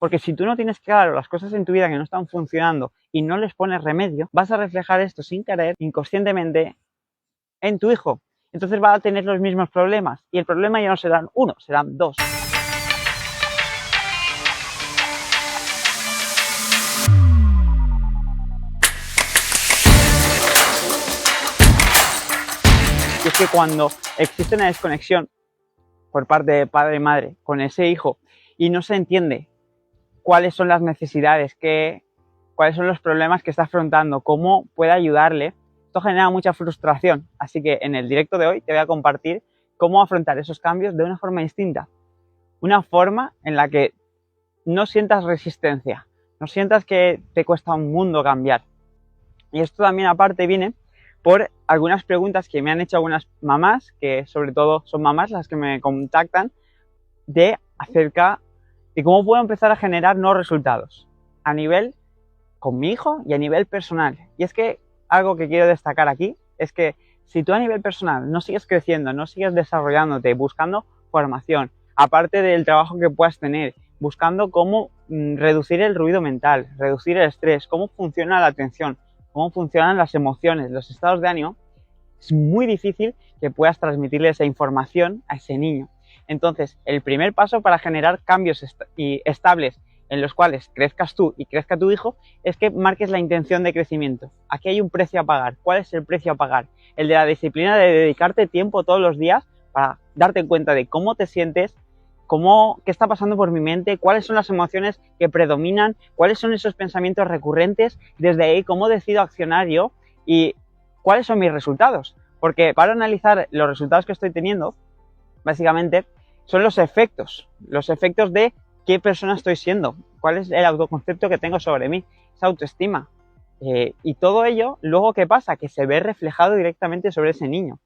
Porque si tú no tienes claro las cosas en tu vida que no están funcionando y no les pones remedio, vas a reflejar esto sin querer, inconscientemente, en tu hijo. Entonces va a tener los mismos problemas. Y el problema ya no serán uno, serán dos. Y es que cuando existe una desconexión por parte de padre y madre con ese hijo y no se entiende cuáles son las necesidades, cuáles son los problemas que está afrontando, cómo puede ayudarle, esto genera mucha frustración. Así que en el directo de hoy te voy a compartir cómo afrontar esos cambios de una forma distinta. Una forma en la que no sientas resistencia, no sientas que te cuesta un mundo cambiar. Y esto también aparte viene por algunas preguntas que me han hecho algunas mamás, que sobre todo son mamás las que me contactan, acerca de cómo puedo empezar a generar nuevos resultados a nivel con mi hijo y a nivel personal. Y es que algo que quiero destacar aquí es que si tú a nivel personal no sigues creciendo, no sigues desarrollándote, buscando formación, aparte del trabajo que puedas tener, buscando cómo reducir el ruido mental, reducir el estrés, cómo funciona la atención, cómo funcionan las emociones, los estados de ánimo, es muy difícil que puedas transmitirle esa información a ese niño. Entonces, el primer paso para generar cambios estables en los cuales crezcas tú y crezca tu hijo es que marques la intención de crecimiento. Aquí hay un precio a pagar. ¿Cuál es el precio a pagar? El de la disciplina de dedicarte tiempo todos los días para darte cuenta de cómo te sientes, qué está pasando por mi mente, cuáles son las emociones que predominan, cuáles son esos pensamientos recurrentes, desde ahí cómo decido accionar yo y cuáles son mis resultados. Porque para analizar los resultados que estoy teniendo, básicamente son los efectos de qué persona estoy siendo, cuál es el autoconcepto que tengo sobre mí, esa autoestima. Y todo ello, luego, ¿qué pasa? Que se ve reflejado directamente sobre ese niño.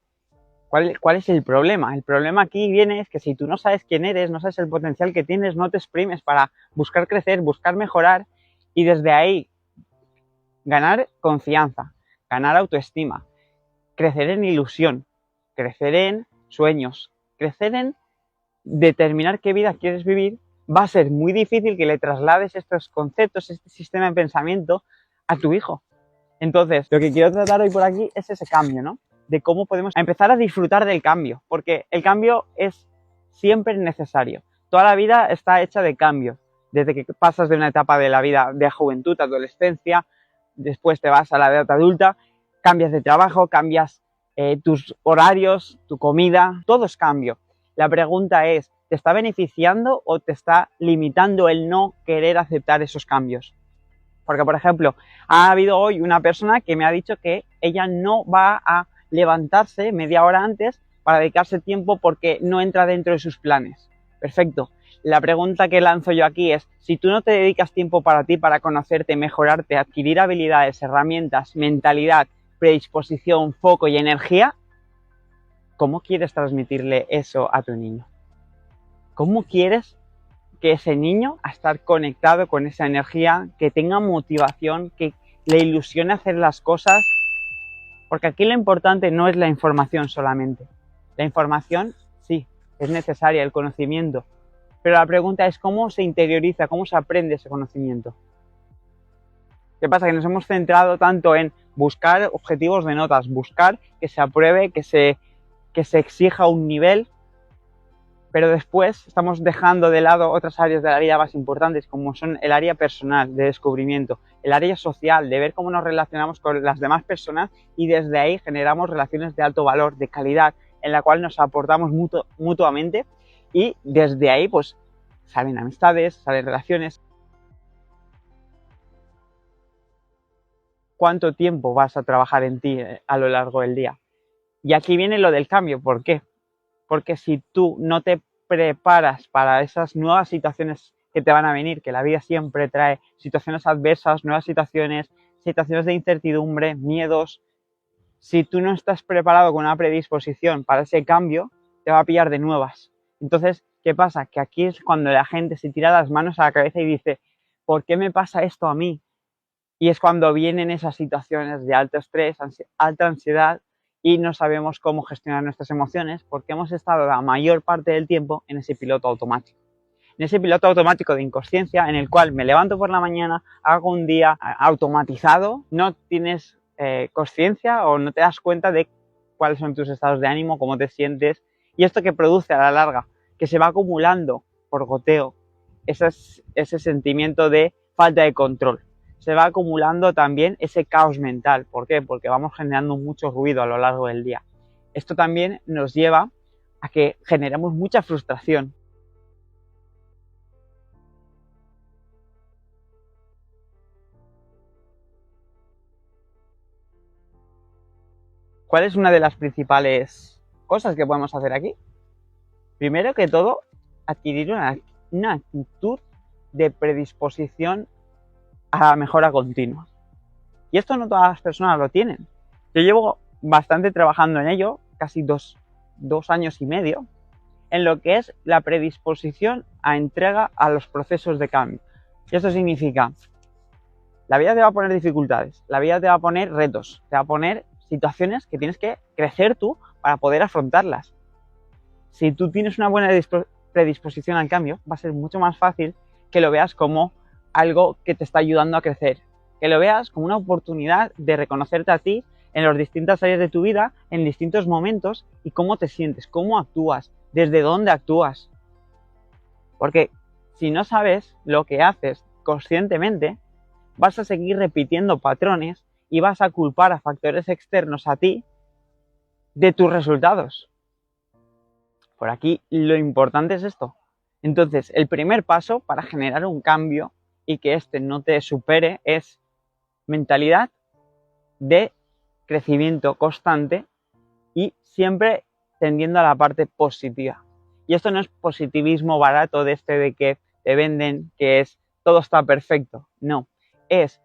¿Cuál es el problema? El problema aquí viene es que si tú no sabes quién eres, no sabes el potencial que tienes, no te exprimes para buscar crecer, buscar mejorar y desde ahí ganar confianza, ganar autoestima, crecer en ilusión, crecer en sueños, crecer en determinar qué vida quieres vivir, va a ser muy difícil que le traslades estos conceptos, este sistema de pensamiento a tu hijo. Entonces, lo que quiero tratar hoy por aquí es ese cambio, ¿no? De cómo podemos empezar a disfrutar del cambio, porque el cambio es siempre necesario. Toda la vida está hecha de cambio, desde que pasas de una etapa de la vida de juventud, adolescencia, después te vas a la edad adulta, cambias de trabajo, cambias tus horarios, tu comida, todo es cambio. La pregunta es, ¿te está beneficiando o te está limitando el no querer aceptar esos cambios? Porque, por ejemplo, ha habido hoy una persona que me ha dicho que ella no va a levantarse media hora antes para dedicarse tiempo porque no entra dentro de sus planes. Perfecto. La pregunta que lanzo yo aquí es, si tú no te dedicas tiempo para ti, para conocerte, mejorarte, adquirir habilidades, herramientas, mentalidad, predisposición, foco y energía, ¿cómo quieres transmitirle eso a tu niño? ¿Cómo quieres que ese niño a estar conectado con esa energía, que tenga motivación, que le ilusione hacer las cosas? Porque aquí lo importante no es la información solamente. La información, sí, es necesaria, el conocimiento. Pero la pregunta es cómo se interioriza, cómo se aprende ese conocimiento. ¿Qué pasa? Que nos hemos centrado tanto en buscar objetivos de notas, buscar que se apruebe, que se exija un nivel, pero después estamos dejando de lado otras áreas de la vida más importantes, como son el área personal, de descubrimiento, el área social, de ver cómo nos relacionamos con las demás personas y desde ahí generamos relaciones de alto valor, de calidad, en la cual nos aportamos mutuamente y desde ahí pues salen amistades, salen relaciones. ¿Cuánto tiempo vas a trabajar en ti a lo largo del día? Y aquí viene lo del cambio. ¿Por qué? Porque si tú no te preparas para esas nuevas situaciones que te van a venir, que la vida siempre trae situaciones adversas, nuevas situaciones de incertidumbre, miedos, si tú no estás preparado con una predisposición para ese cambio, te va a pillar de nuevas. Entonces, ¿qué pasa? Que aquí es cuando la gente se tira las manos a la cabeza y dice, ¿por qué me pasa esto a mí? Y es cuando vienen esas situaciones de alto estrés, alta ansiedad y no sabemos cómo gestionar nuestras emociones porque hemos estado la mayor parte del tiempo en ese piloto automático. en ese piloto automático de inconsciencia en el cual me levanto por la mañana, hago un día automatizado, no tienes consciencia o no te das cuenta de cuáles son tus estados de ánimo, cómo te sientes, y esto que produce a la larga, que se va acumulando por goteo, ese sentimiento de falta de control. Se va acumulando también ese caos mental. ¿Por qué? Porque vamos generando mucho ruido a lo largo del día. Esto también nos lleva a que generemos mucha frustración. ¿Cuál es una de las principales cosas que podemos hacer aquí? Primero que todo, adquirir una actitud de predisposición a la mejora continua. Y esto no todas las personas lo tienen. Yo llevo bastante trabajando en ello, casi dos años y medio, en lo que es la predisposición a entrega a los procesos de cambio. Y esto significa, la vida te va a poner dificultades, la vida te va a poner retos, te va a poner situaciones que tienes que crecer tú para poder afrontarlas. Si tú tienes una buena predisposición al cambio, va a ser mucho más fácil que lo veas como algo que te está ayudando a crecer, que lo veas como una oportunidad de reconocerte a ti en las distintas áreas de tu vida, en distintos momentos, y cómo te sientes, cómo actúas, desde dónde actúas. Porque si no sabes lo que haces conscientemente, vas a seguir repitiendo patrones y vas a culpar a factores externos a ti de tus resultados. Por aquí lo importante es esto. Entonces, el primer paso para generar un cambio y que este no te supere es mentalidad de crecimiento constante y siempre tendiendo a la parte positiva. Y esto no es positivismo barato de este de que te venden que es todo está perfecto. No, es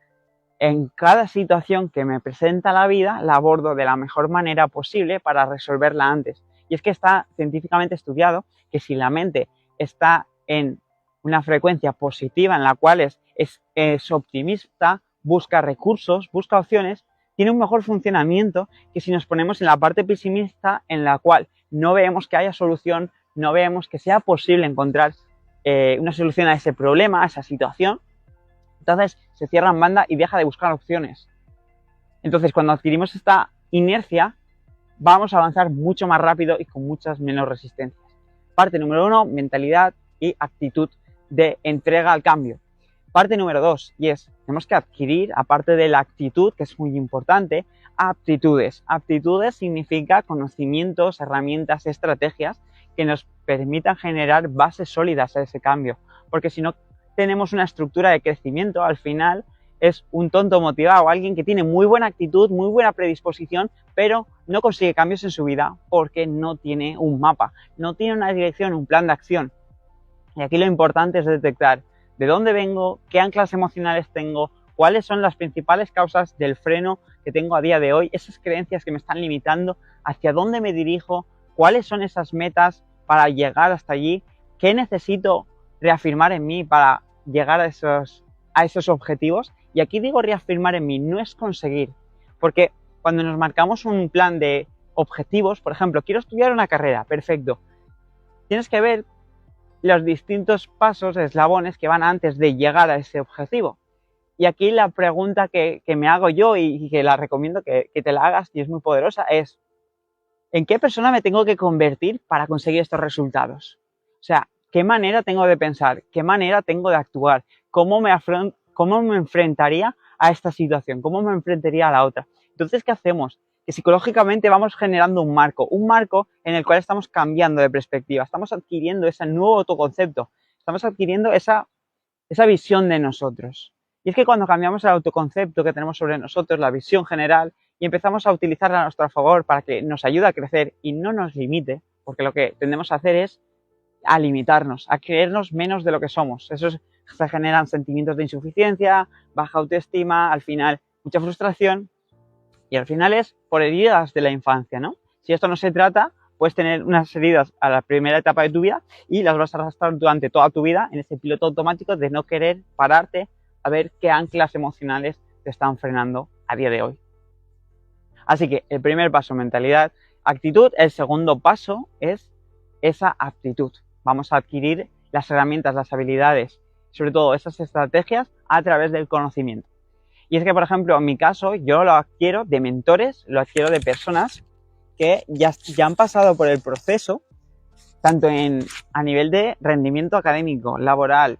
en cada situación que me presenta la vida la abordo de la mejor manera posible para resolverla antes. Y es que está científicamente estudiado que si la mente está en una frecuencia positiva en la cual es optimista, busca recursos, busca opciones, tiene un mejor funcionamiento que si nos ponemos en la parte pesimista en la cual no vemos que haya solución, no vemos que sea posible encontrar una solución a ese problema, a esa situación. Entonces se cierra en banda y deja de buscar opciones. Entonces cuando adquirimos esta inercia vamos a avanzar mucho más rápido y con muchas menos resistencias. Parte número 1, mentalidad y actitud de entrega al cambio. Parte número 2, y es, tenemos que adquirir, aparte de la actitud, que es muy importante, aptitudes. Aptitudes significa conocimientos, herramientas, estrategias que nos permitan generar bases sólidas a ese cambio. Porque si no tenemos una estructura de crecimiento, al final es un tonto motivado, alguien que tiene muy buena actitud, muy buena predisposición, pero no consigue cambios en su vida porque no tiene un mapa, no tiene una dirección, un plan de acción. Y aquí lo importante es detectar de dónde vengo, qué anclas emocionales tengo, cuáles son las principales causas del freno que tengo a día de hoy, esas creencias que me están limitando, hacia dónde me dirijo, cuáles son esas metas para llegar hasta allí, qué necesito reafirmar en mí para llegar a esos objetivos. Y aquí digo reafirmar en mí, no es conseguir, porque cuando nos marcamos un plan de objetivos, por ejemplo, quiero estudiar una carrera, perfecto, tienes que ver los distintos pasos, eslabones que van antes de llegar a ese objetivo. Y aquí la pregunta que me hago yo y que la recomiendo que te la hagas y es muy poderosa es, ¿en qué persona me tengo que convertir para conseguir estos resultados? O sea, ¿qué manera tengo de pensar? ¿Qué manera tengo de actuar? ¿Cómo me enfrentaría a esta situación? ¿Cómo me enfrentaría a la otra? Entonces, ¿qué hacemos? Que psicológicamente vamos generando un marco en el cual estamos cambiando de perspectiva, estamos adquiriendo ese nuevo autoconcepto, estamos adquiriendo esa visión de nosotros. Y es que cuando cambiamos el autoconcepto que tenemos sobre nosotros, la visión general, y empezamos a utilizarla a nuestro favor para que nos ayude a crecer y no nos limite, porque lo que tendemos a hacer es a limitarnos, a creernos menos de lo que somos. Eso se generan sentimientos de insuficiencia, baja autoestima, al final mucha frustración y al final es por heridas de la infancia, ¿no? Si esto no se trata, puedes tener unas heridas a la primera etapa de tu vida y las vas a arrastrar durante toda tu vida en ese piloto automático de no querer pararte a ver qué anclas emocionales te están frenando a día de hoy. Así que el primer paso, mentalidad, actitud. El segundo paso es esa aptitud. Vamos a adquirir las herramientas, las habilidades, sobre todo esas estrategias a través del conocimiento. Y es que, por ejemplo, en mi caso, yo lo adquiero de mentores, lo adquiero de personas que ya han pasado por el proceso, tanto a nivel de rendimiento académico, laboral,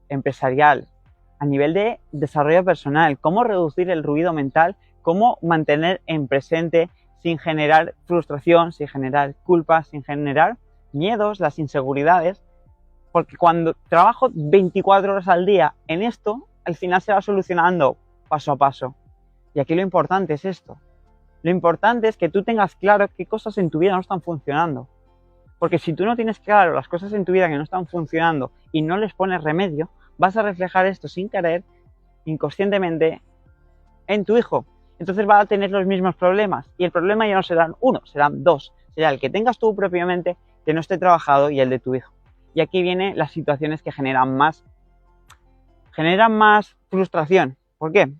empresarial, a nivel de desarrollo personal, cómo reducir el ruido mental, cómo mantener en presente sin generar frustración, sin generar culpa, sin generar miedos, las inseguridades, porque cuando trabajo 24 horas al día en esto, al final se va solucionando paso a paso. Y aquí lo importante es esto. Lo importante es que tú tengas claro qué cosas en tu vida no están funcionando. Porque si tú no tienes claro las cosas en tu vida que no están funcionando y no les pones remedio, vas a reflejar esto sin querer, inconscientemente, en tu hijo. Entonces va a tener los mismos problemas. Y el problema ya no serán uno, serán dos. Será el que tengas tú propiamente, que no esté trabajado, y el de tu hijo. Y aquí vienen las situaciones que generan más frustración. ¿Por qué?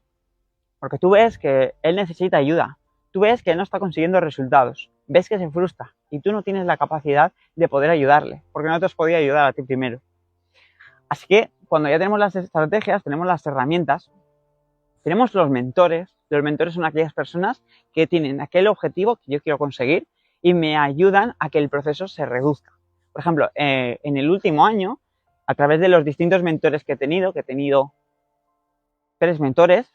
Porque tú ves que él necesita ayuda. Tú ves que él no está consiguiendo resultados. Ves que se frustra y tú no tienes la capacidad de poder ayudarle, porque no te has podido ayudar a ti primero. Así que cuando ya tenemos las estrategias, tenemos las herramientas, tenemos los mentores. Los mentores son aquellas personas que tienen aquel objetivo que yo quiero conseguir y me ayudan a que el proceso se reduzca. Por ejemplo, en el último año, a través de los distintos mentores que he tenido 3 mentores,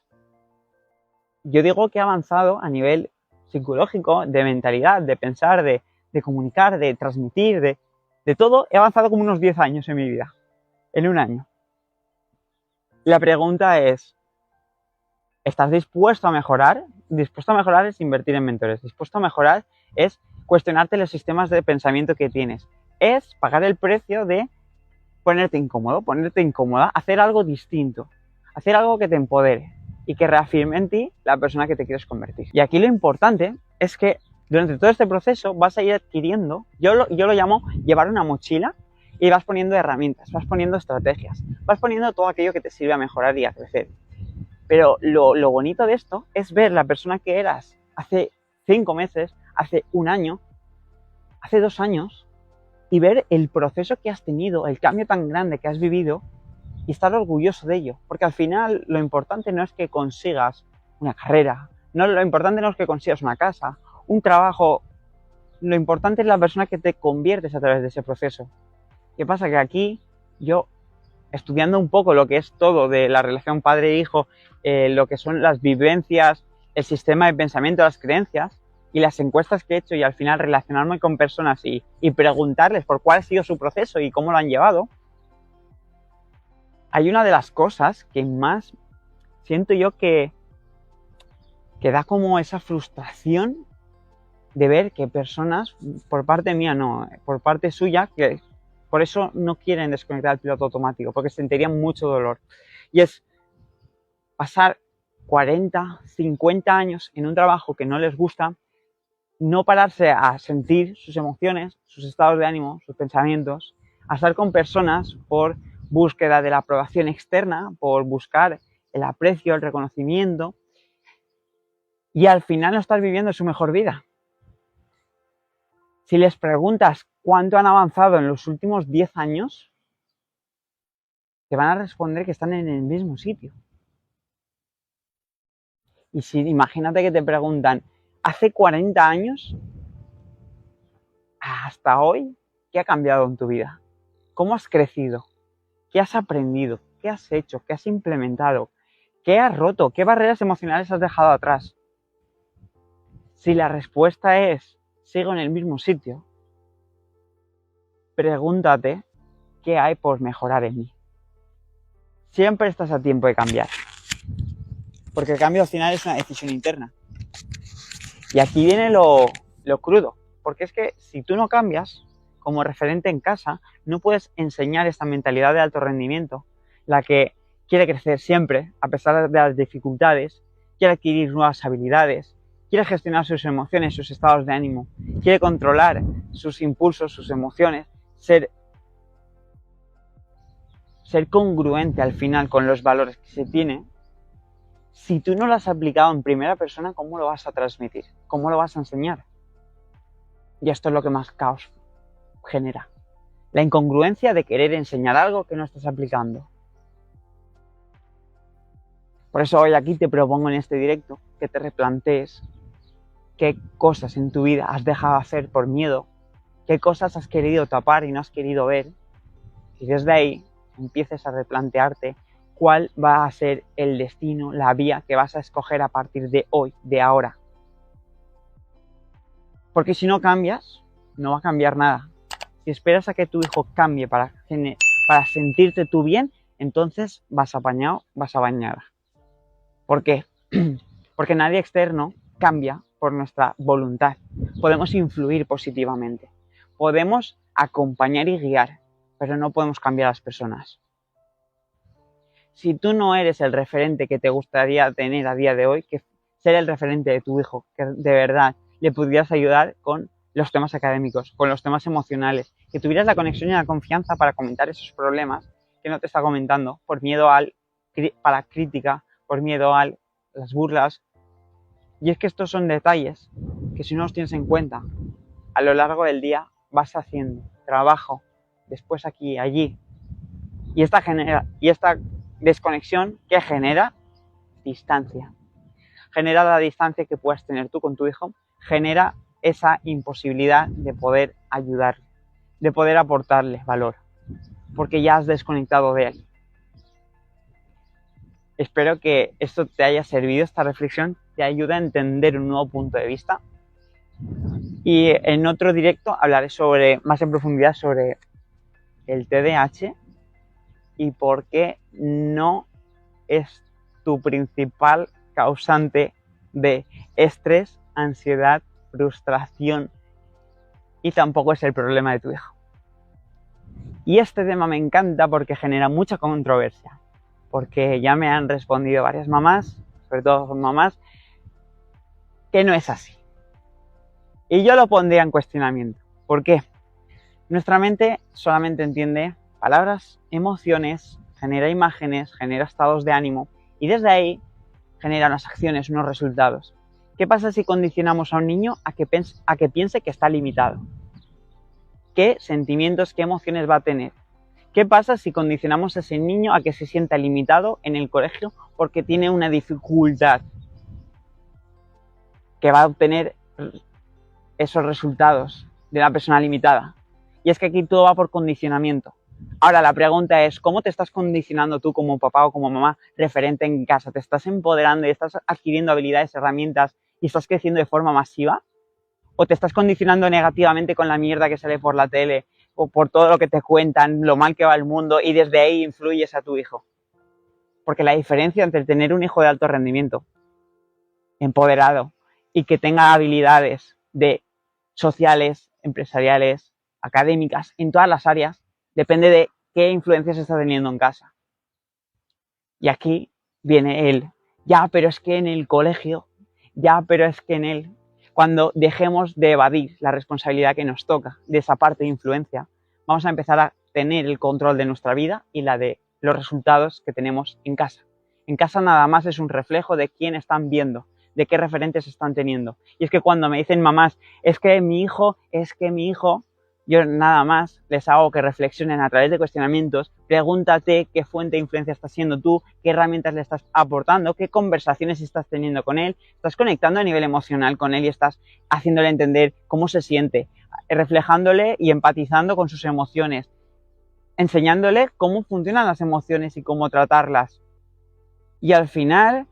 yo digo que he avanzado a nivel psicológico, de mentalidad, de pensar, de comunicar, de transmitir, de todo. He avanzado como unos 10 años en mi vida, en un año. La pregunta es, ¿estás dispuesto a mejorar? Dispuesto a mejorar es invertir en mentores. Dispuesto a mejorar es cuestionarte los sistemas de pensamiento que tienes. Es pagar el precio de ponerte incómodo, ponerte incómoda, hacer algo distinto, hacer algo que te empodere y que reafirme en ti la persona que te quieres convertir. Y aquí lo importante es que durante todo este proceso vas a ir adquiriendo, yo lo llamo llevar una mochila, y vas poniendo herramientas, vas poniendo estrategias, vas poniendo todo aquello que te sirve a mejorar y a crecer. Pero lo bonito de esto es ver la persona que eras hace 5 meses, hace 1 año, hace 2 años, y ver el proceso que has tenido, el cambio tan grande que has vivido, y estar orgulloso de ello. Porque al final lo importante no es que consigas una carrera, lo importante no es que consigas una casa, un trabajo. Lo importante es la persona que te conviertes a través de ese proceso. ¿Qué pasa? Que aquí yo, estudiando un poco lo que es todo de la relación padre-hijo, lo que son las vivencias, el sistema de pensamiento, las creencias y las encuestas que he hecho, y al final relacionarme con personas y preguntarles por cuál ha sido su proceso y cómo lo han llevado, hay una de las cosas que más siento yo que da como esa frustración de ver que personas, por parte mía no, por parte suya, que por eso no quieren desconectar el piloto automático, porque sentirían mucho dolor. Y es pasar 40, 50 años en un trabajo que no les gusta, no pararse a sentir sus emociones, sus estados de ánimo, sus pensamientos, a estar con personas por búsqueda de la aprobación externa, por buscar el aprecio, el reconocimiento, y al final no estar viviendo su mejor vida. Si les preguntas cuánto han avanzado en los últimos 10 años, te van a responder que están en el mismo sitio. Y si imagínate que te preguntan, hace 40 años hasta hoy, ¿qué ha cambiado en tu vida? ¿Cómo has crecido? ¿Qué has aprendido? ¿Qué has hecho? ¿Qué has implementado? ¿Qué has roto? ¿Qué barreras emocionales has dejado atrás? Si la respuesta es, sigo en el mismo sitio, pregúntate qué hay por mejorar en mí. Siempre estás a tiempo de cambiar, porque el cambio al final es una decisión interna. Y aquí viene lo crudo, porque es que si tú no cambias, como referente en casa, no puedes enseñar esta mentalidad de alto rendimiento, la que quiere crecer siempre, a pesar de las dificultades, quiere adquirir nuevas habilidades, quiere gestionar sus emociones, sus estados de ánimo, quiere controlar sus impulsos, sus emociones, ser congruente al final con los valores que se tiene. Si tú no lo has aplicado en primera persona, ¿cómo lo vas a transmitir? ¿Cómo lo vas a enseñar? Y esto es lo que más caos genera. La incongruencia de querer enseñar algo que no estás aplicando. Por eso hoy aquí te propongo en este directo que te replantees qué cosas en tu vida has dejado de hacer por miedo, qué cosas has querido tapar y no has querido ver, y desde ahí empieces a replantearte cuál va a ser el destino, la vía que vas a escoger a partir de hoy, de ahora. Porque si no cambias, no va a cambiar nada. Si esperas a que tu hijo cambie para sentirte tú bien, entonces vas apañado, vas a bañada. ¿Por qué? Porque nadie externo cambia por nuestra voluntad. Podemos influir positivamente. Podemos acompañar y guiar, pero no podemos cambiar a las personas. Si tú no eres el referente que te gustaría tener a día de hoy, que ser el referente de tu hijo, que de verdad le pudieras ayudar con los temas académicos, con los temas emocionales, que tuvieras la conexión y la confianza para comentar esos problemas que no te está comentando por miedo a la crítica, por miedo a las burlas. Y es que estos son detalles que si no los tienes en cuenta, a lo largo del día vas haciendo trabajo, después aquí y allí. Y esta desconexión que genera distancia. Genera la distancia que puedas tener tú con tu hijo, genera esa imposibilidad de poder ayudarle, de poder aportarle valor, porque ya has desconectado de él. Espero que esto te haya servido, esta reflexión te ayude a entender un nuevo punto de vista. Y en otro directo hablaré más en profundidad sobre el TDAH y por qué no es tu principal causante de estrés, ansiedad, frustración y tampoco es el problema de tu hijo. Y este tema me encanta porque genera mucha controversia, porque ya me han respondido varias mamás, sobre todo mamás, que no es así. Y yo lo pondría en cuestionamiento. ¿Por qué? Nuestra mente solamente entiende palabras, emociones, genera imágenes, genera estados de ánimo y desde ahí genera unas acciones, unos resultados. ¿Qué pasa si condicionamos a un niño a que piense que está limitado? ¿Qué sentimientos, qué emociones va a tener? ¿Qué pasa si condicionamos a ese niño a que se sienta limitado en el colegio porque tiene una dificultad? Que va a obtener esos resultados de una persona limitada. Y es que aquí todo va por condicionamiento. Ahora la pregunta es, ¿cómo te estás condicionando tú como papá o como mamá referente en casa? ¿Te estás empoderando y estás adquiriendo habilidades, herramientas y estás creciendo de forma masiva? ¿O te estás condicionando negativamente con la mierda que sale por la tele o por todo lo que te cuentan, lo mal que va el mundo y desde ahí influyes a tu hijo? Porque la diferencia entre tener un hijo de alto rendimiento, empoderado y que tenga habilidades sociales, empresariales, académicas, en todas las áreas, depende de qué influencias está teniendo en casa. Y aquí viene él. Ya, pero es que en el colegio, ya, pero es que en él. Cuando dejemos de evadir la responsabilidad que nos toca de esa parte de influencia, vamos a empezar a tener el control de nuestra vida y la de los resultados que tenemos en casa. En casa nada más es un reflejo de quién están viendo, de qué referentes están teniendo. Y es que cuando me dicen mamás, es que mi hijo, yo nada más les hago que reflexionen a través de cuestionamientos, pregúntate qué fuente de influencia estás siendo tú, qué herramientas le estás aportando, qué conversaciones estás teniendo con él, estás conectando a nivel emocional con él y estás haciéndole entender cómo se siente, reflejándole y empatizando con sus emociones, enseñándole cómo funcionan las emociones y cómo tratarlas. Y al final,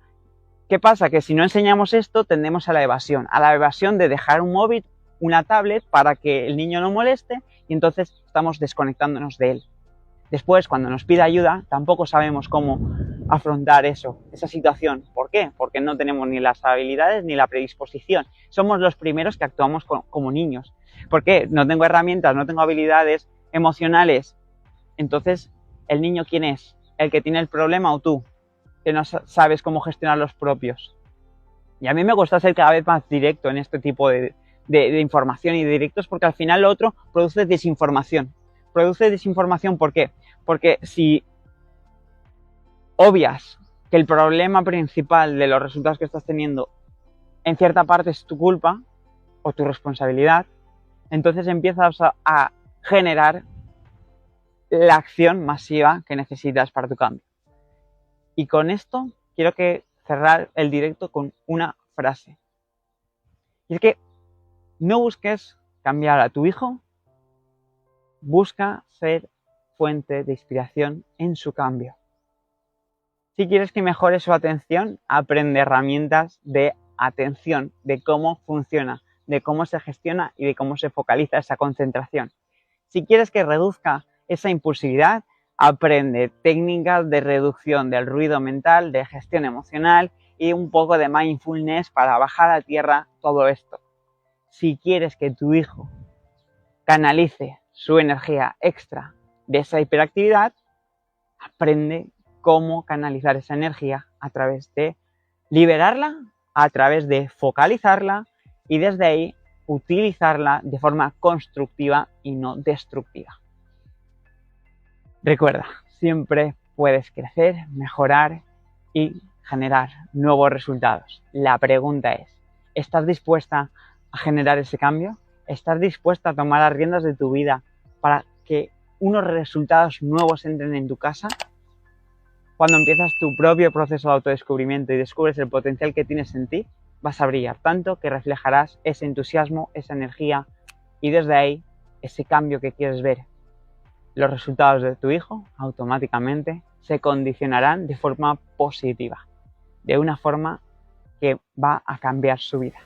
¿qué pasa? Que si no enseñamos esto, tendemos a la evasión de dejar un móvil, una tablet para que el niño no moleste y entonces estamos desconectándonos de él. Después, cuando nos pide ayuda, tampoco sabemos cómo afrontar esa situación. ¿Por qué? Porque no tenemos ni las habilidades ni la predisposición. Somos los primeros que actuamos como niños. ¿Por qué? No tengo herramientas, no tengo habilidades emocionales. Entonces, ¿el niño quién es? ¿El que tiene el problema o tú? Que no sabes cómo gestionar los propios. Y a mí me gusta ser cada vez más directo en este tipo de información y de directos porque al final lo otro produce desinformación. Produce desinformación, ¿por qué? Porque si obvias que el problema principal de los resultados que estás teniendo en cierta parte es tu culpa o tu responsabilidad, entonces empiezas a generar la acción masiva que necesitas para tu cambio. Y con esto quiero cerrar el directo con una frase. Y es que no busques cambiar a tu hijo, busca ser fuente de inspiración en su cambio. Si quieres que mejore su atención, aprende herramientas de atención, de cómo funciona, de cómo se gestiona y de cómo se focaliza esa concentración. Si quieres que reduzca esa impulsividad, aprende técnicas de reducción del ruido mental, de gestión emocional y un poco de mindfulness para bajar a tierra todo esto. Si quieres que tu hijo canalice su energía extra de esa hiperactividad, aprende cómo canalizar esa energía a través de liberarla, a través de focalizarla y desde ahí utilizarla de forma constructiva y no destructiva. Recuerda, siempre puedes crecer, mejorar y generar nuevos resultados. La pregunta es, ¿estás dispuesta a generar ese cambio? ¿Estás dispuesta a tomar las riendas de tu vida para que unos resultados nuevos entren en tu casa? Cuando empiezas tu propio proceso de autodescubrimiento y descubres el potencial que tienes en ti, vas a brillar tanto que reflejarás ese entusiasmo, esa energía y desde ahí ese cambio que quieres ver. Los resultados de tu hijo automáticamente se condicionarán de forma positiva, de una forma que va a cambiar su vida.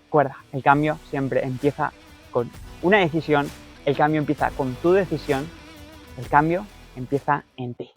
Recuerda, el cambio siempre empieza con una decisión, el cambio empieza con tu decisión, el cambio empieza en ti.